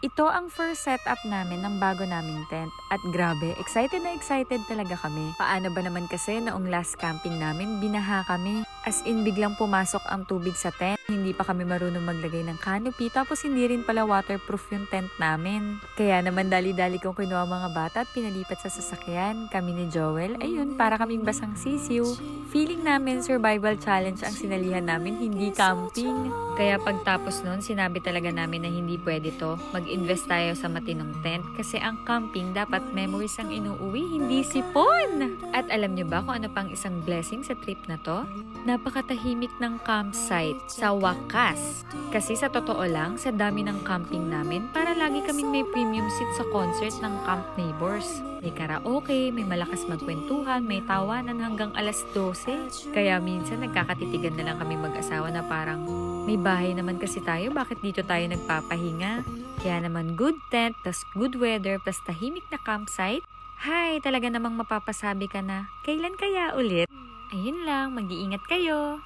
Ito ang first setup namin ng bago naming tent. At grabe, excited na excited talaga kami. Paano ba naman kasi noong last camping namin, binaha kami. As in, biglang pumasok ang tubig sa tent. Hindi pa kami marunong maglagay ng canopy, tapos hindi rin pala waterproof yung tent namin. Kaya naman dali-dali kong kinuha mga bata at pinalipat sa sasakyan. Kami ni Joel, ayun, para kaming basang sisiw. Feeling namin survival challenge ang sinalihan namin, hindi camping. Kaya pagtapos nun, sinabi talaga namin na hindi pwede to. Mag-invest tayo sa matinong tent kasi ang camping dapat memories ang inuuwi, hindi sipon! At alam nyo ba kung ano pang isang blessing sa trip na to? Napakatahimik ng campsite sa wakas. Kasi sa totoo lang, sa dami ng camping namin, para lagi kaming may premium seat sa concert ng Camp Neighbors. May karaoke, may malakas magkwentuhan, may tawanan hanggang alas 12. Kaya minsan nagkakatitigan na lang kami mag-asawa na parang, may bahay naman kasi tayo, bakit dito tayo nagpapahinga? Kaya naman good tent, plus good weather, plus tahimik na campsite. Hay, talaga namang mapapasabi ka na, kailan kaya ulit? Ayun lang, mag-iingat kayo.